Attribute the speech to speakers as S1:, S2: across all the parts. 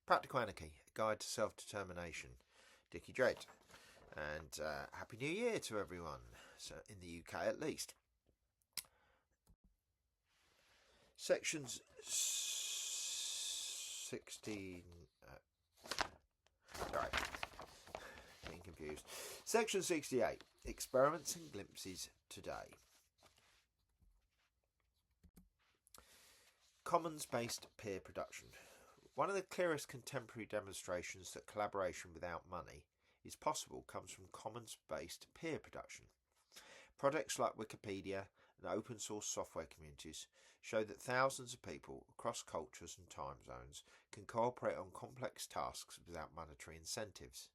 S1: Practical Anarchy, a guide to self-determination. Dickie Dredd. And Happy New Year to everyone, so in the UK at least. Sections 16... sorry, getting confused. Section 68, Experiments and Glimpses Today. Commons-based peer production. One of the clearest contemporary demonstrations that collaboration without money is possible comes from commons-based peer production. Projects like Wikipedia and open source software communities show that thousands of people across cultures and time zones can cooperate on complex tasks without monetary incentives.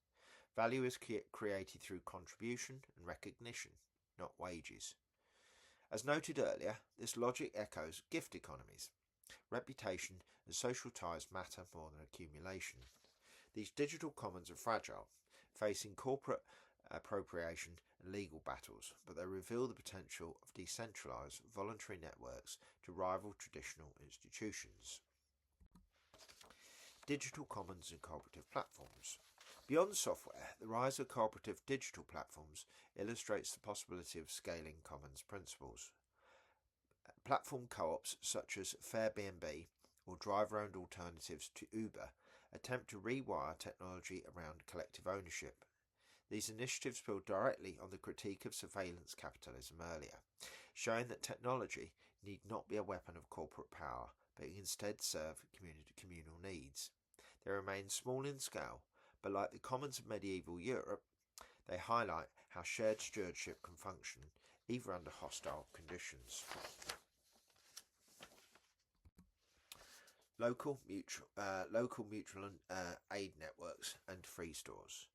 S1: Value is created through contribution and recognition, not wages. As noted earlier, this logic echoes gift economies. Reputation and social ties matter more than accumulation. These digital commons are fragile, facing corporate appropriation and legal battles, but they reveal the potential of decentralised voluntary networks to rival traditional institutions. Digital commons and cooperative platforms. Beyond software, the rise of cooperative digital platforms illustrates the possibility of scaling commons principles. Platform co-ops such as Airbnb or driver-owned alternatives to Uber attempt to rewire technology around collective ownership. These initiatives build directly on the critique of surveillance capitalism earlier, showing that technology need not be a weapon of corporate power, but instead serve communal needs. They remain small in scale, but like the commons of medieval Europe, they highlight how shared stewardship can function, even under hostile conditions. Local mutual aid networks and free stores.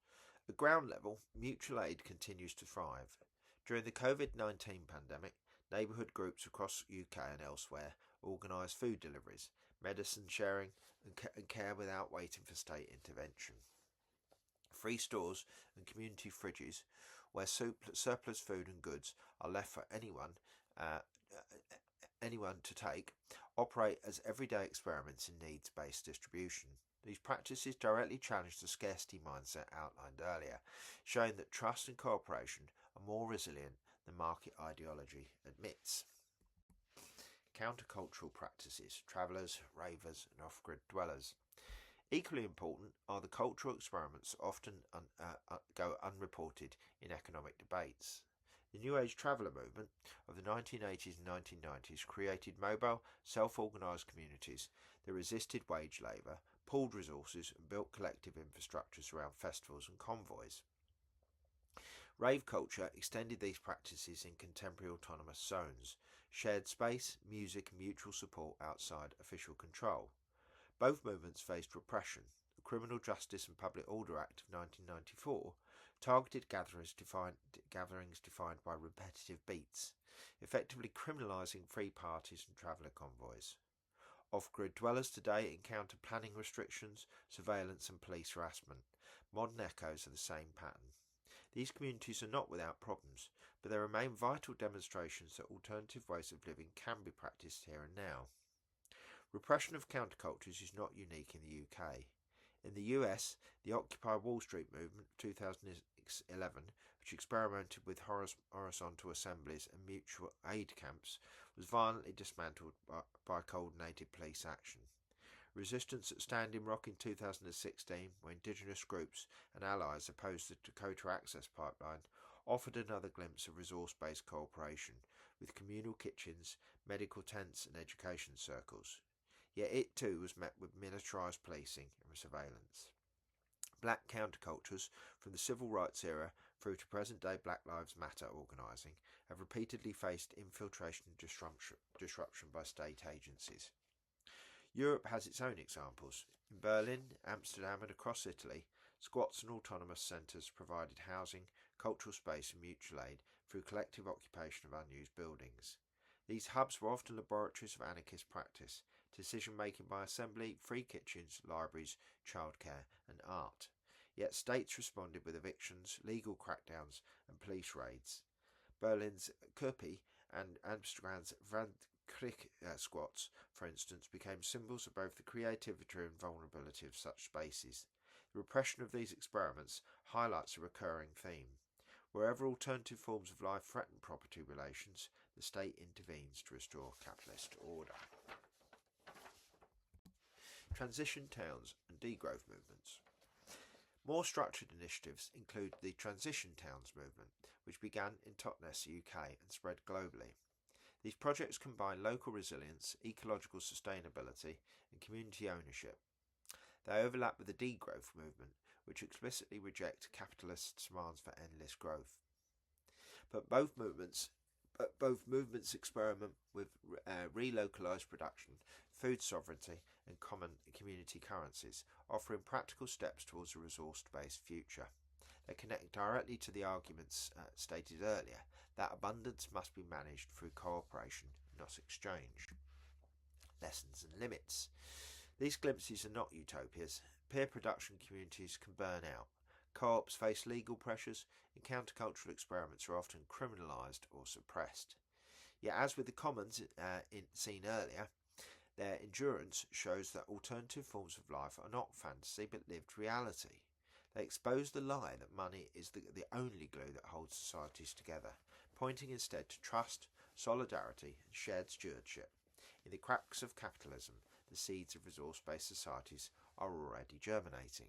S1: At ground level, mutual aid continues to thrive. During the COVID-19 pandemic, neighbourhood groups across UK and elsewhere organised food deliveries, medicine sharing and care without waiting for state intervention. Free stores and community fridges, where surplus food and goods are left for anyone to take, operate as everyday experiments in needs-based distribution. These practices directly challenge the scarcity mindset outlined earlier, showing that trust and cooperation are more resilient than market ideology admits. Countercultural practices, travellers, ravers and off-grid dwellers. Equally important are the cultural experiments that often go unreported in economic debates. The New Age traveller movement of the 1980s and 1990s created mobile, self-organised communities that resisted wage labour, pooled resources and built collective infrastructures around festivals and convoys. Rave culture extended these practices in contemporary autonomous zones, shared space, music and mutual support outside official control. Both movements faced repression. The Criminal Justice and Public Order Act of 1994 targeted gatherings defined by repetitive beats, effectively criminalising free parties and traveller convoys. Off-grid dwellers today encounter planning restrictions, surveillance and police harassment. Modern echoes of the same pattern. These communities are not without problems, but they remain vital demonstrations that alternative ways of living can be practised here and now. Repression of countercultures is not unique in the UK. In the US, the Occupy Wall Street movement of 2011, which experimented with horizontal assemblies and mutual aid camps, was violently dismantled by coordinated police action. Resistance at Standing Rock in 2016, where indigenous groups and allies opposed the Dakota Access Pipeline, offered another glimpse of resource-based cooperation, with communal kitchens, medical tents and education circles. Yet it too was met with militarised policing and surveillance. Black countercultures, from the civil rights era through to present-day Black Lives Matter organising, have repeatedly faced infiltration and disruption by state agencies. Europe has its own examples. In Berlin, Amsterdam and across Italy, squats and autonomous centres provided housing, cultural space and mutual aid through collective occupation of unused buildings. These hubs were often laboratories of anarchist practice, decision-making by assembly, free kitchens, libraries, childcare and art. Yet states responded with evictions, legal crackdowns and police raids. Berlin's Kuppie and Amsterdam's crick squats, for instance, became symbols of both the creativity and vulnerability of such spaces. The repression of these experiments highlights a recurring theme. Wherever alternative forms of life threaten property relations, the state intervenes to restore capitalist order. Transition towns and degrowth movements. More structured initiatives include the Transition Towns movement, which began in Totnes, UK, and spread globally. These projects combine local resilience, ecological sustainability, and community ownership. They overlap with the degrowth movement, which explicitly reject capitalist demands for endless growth. But both movements experiment with relocalised production, food sovereignty, and common community currencies, offering practical steps towards a resource-based future. They connect directly to the arguments stated earlier that abundance must be managed through cooperation, not exchange. Lessons and limits. These glimpses are not utopias. Peer production communities can burn out. Co-ops face legal pressures, and countercultural experiments are often criminalised or suppressed. Yet, as with the commons seen earlier, their endurance shows that alternative forms of life are not fantasy but lived reality. They expose the lie that money is the only glue that holds societies together, pointing instead to trust, solidarity, and shared stewardship. In the cracks of capitalism, the seeds of resource-based societies are already germinating.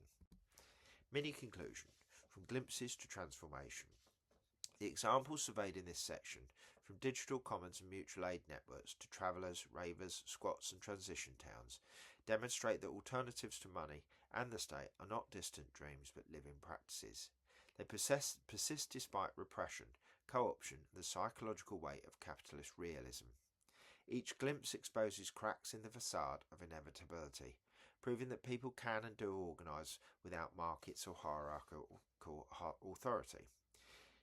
S1: Mini conclusion, from glimpses to transformation. The examples surveyed in this section, from digital commons and mutual aid networks to travellers, ravers, squats and transition towns, demonstrate that alternatives to money and the state are not distant dreams but living practices. They persist despite repression, co-option and the psychological weight of capitalist realism. Each glimpse exposes cracks in the facade of inevitability, proving that people can and do organise without markets or hierarchical authority.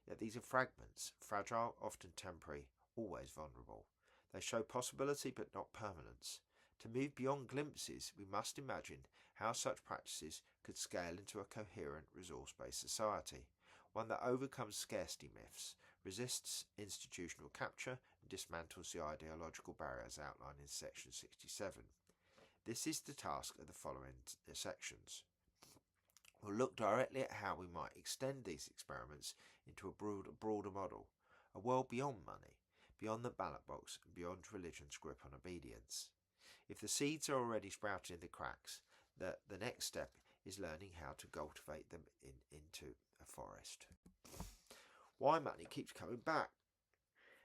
S1: Yet these are fragments, fragile, often temporary, always vulnerable. They show possibility but not permanence. To move beyond glimpses, we must imagine how such practices could scale into a coherent resource-based society, one that overcomes scarcity myths, resists institutional capture, and dismantles the ideological barriers outlined in section 67. This is the task of the following sections. We'll look directly at how we might extend these experiments into a broader model, a world beyond money, beyond the ballot box, and beyond religion's grip on obedience. If the seeds are already sprouting in the cracks, the next step is learning how to cultivate them into a forest. Why money keeps coming back.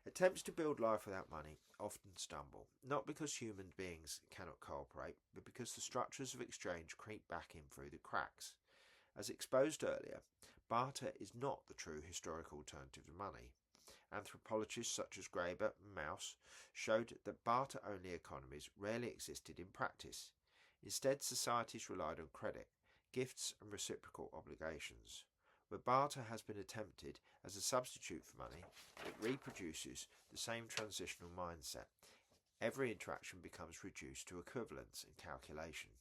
S1: Attempts to build life without money often stumble, not because human beings cannot cooperate, but because the structures of exchange creep back in through the cracks. As exposed earlier, barter is not the true historical alternative to money. Anthropologists such as Graeber and Mauss showed that barter-only economies rarely existed in practice. Instead, societies relied on credit, gifts and reciprocal obligations. Where barter has been attempted as a substitute for money, it reproduces the same transitional mindset. Every interaction becomes reduced to equivalence and calculation.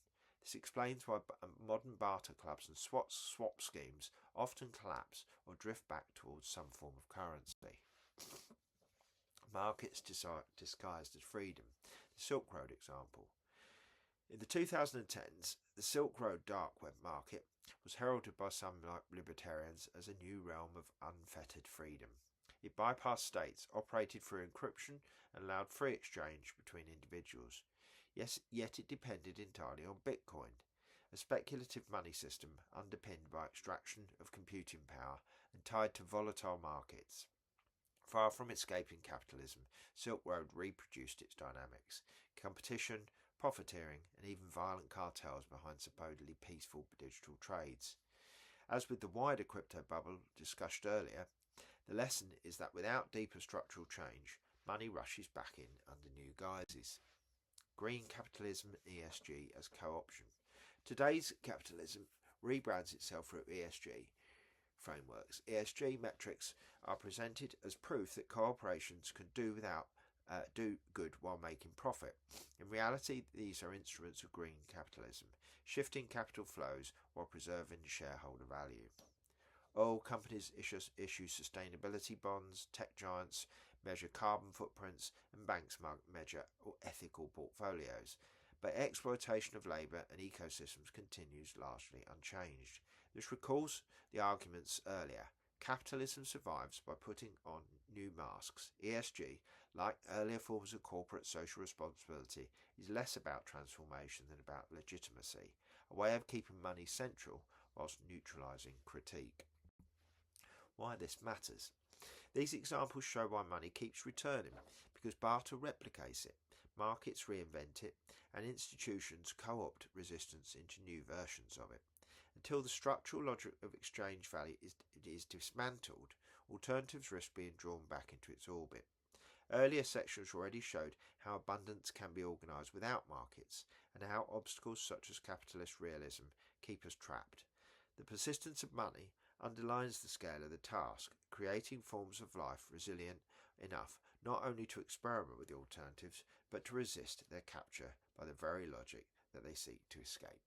S1: This explains why modern barter clubs and swap schemes often collapse or drift back towards some form of currency. Markets disguised as freedom. The Silk Road example. In the 2010s, the Silk Road dark web market was heralded by some libertarians as a new realm of unfettered freedom. It bypassed states, operated through encryption, and allowed free exchange between individuals. Yet it depended entirely on Bitcoin, a speculative money system underpinned by extraction of computing power and tied to volatile markets. Far from escaping capitalism, Silk Road reproduced its dynamics: competition, profiteering, and even violent cartels behind supposedly peaceful digital trades. As with the wider crypto bubble discussed earlier, the lesson is that without deeper structural change, money rushes back in under new guises. Green capitalism and ESG as co-option. Today's capitalism rebrands itself through ESG frameworks. ESG metrics are presented as proof that corporations can do good while making profit. In reality, these are instruments of green capitalism, shifting capital flows while preserving shareholder value. Oil companies issue sustainability bonds, tech giants measure carbon footprints, and banks measure ethical portfolios. But exploitation of labour and ecosystems continues largely unchanged. This recalls the arguments earlier. Capitalism survives by putting on new masks. ESG, like earlier forms of corporate social responsibility, is less about transformation than about legitimacy, a way of keeping money central whilst neutralising critique. Why this matters. These examples show why money keeps returning, because barter replicates it, markets reinvent it, and institutions co-opt resistance into new versions of it. Until the structural logic of exchange value is dismantled, alternatives risk being drawn back into its orbit. Earlier sections already showed how abundance can be organised without markets, and how obstacles such as capitalist realism keep us trapped. The persistence of money underlines the scale of the task, creating forms of life resilient enough not only to experiment with the alternatives, but to resist their capture by the very logic that they seek to escape.